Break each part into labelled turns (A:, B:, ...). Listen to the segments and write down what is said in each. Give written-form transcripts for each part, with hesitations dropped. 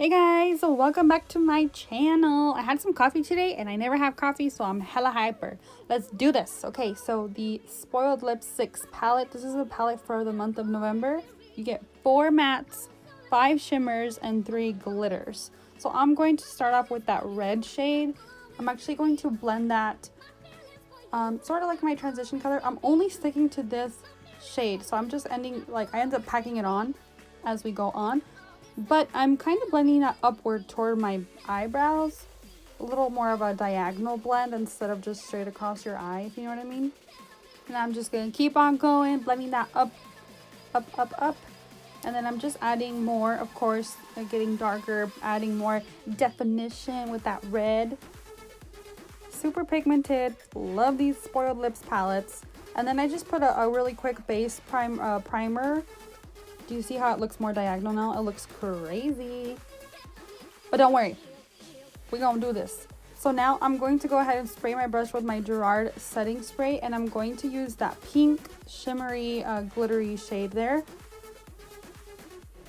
A: Hey guys, so welcome back to my channel. I had some coffee today and I never have coffee, so I'm hella hyper. Let's do this. Okay, so the Spoiled Lips 6 palette. This is a palette for the month of November. You get 4 mattes, 5 shimmers, and 3 glitters. So I'm going to start off with that red shade. I'm actually going to blend that sort of like my transition color. I'm only sticking to this shade, so I'm just I end up packing it on as we go on. But I'm kind of blending that upward toward my eyebrows. A little more of a diagonal blend instead of just straight across your eye, if you know what I mean. And I'm just going to keep on going, blending that up. And then I'm just adding more, of course, getting darker, adding more definition with that red. Super pigmented. Love these Spoiled Lips palettes. And then I just put a really quick base primer. Do you see how it looks more diagonal now? It looks crazy. But don't worry. We're going to do this. So now I'm going to go ahead and spray my brush with my Gerard setting spray. And I'm going to use that pink, shimmery, glittery shade there.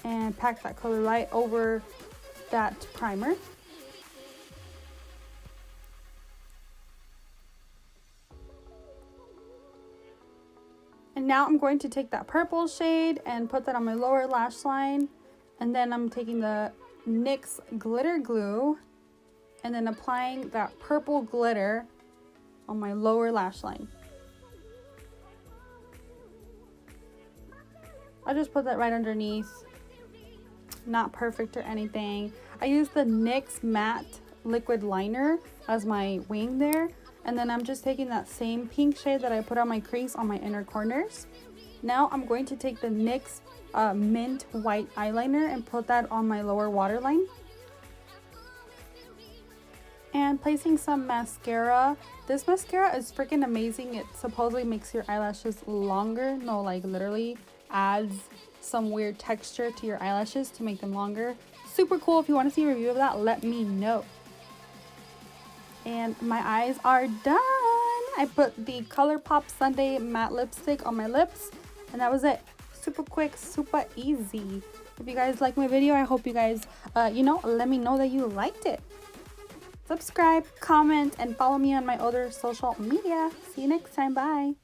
A: And pack that color right over that primer. And now I'm going to take that purple shade and put that on my lower lash line. And then I'm taking the NYX glitter glue and then applying that purple glitter on my lower lash line. I'll just put that right underneath. Not perfect or anything. I use the NYX matte liquid liner as my wing there. And then I'm just taking that same pink shade that I put on my crease on my inner corners. Now I'm going to take the NYX mint white eyeliner and put that on my lower waterline. And placing some mascara. This mascara is freaking amazing. It supposedly makes your eyelashes longer. No, like literally adds some weird texture to your eyelashes to make them longer. Super cool. If you want to see a review of that, let me know. And my eyes are done. I put the ColourPop Sunday matte lipstick on my lips. And that was it. Super quick, super easy. If you guys like my video, I hope you guys, let me know that you liked it. Subscribe, comment, and follow me on my other social media. See you next time. Bye.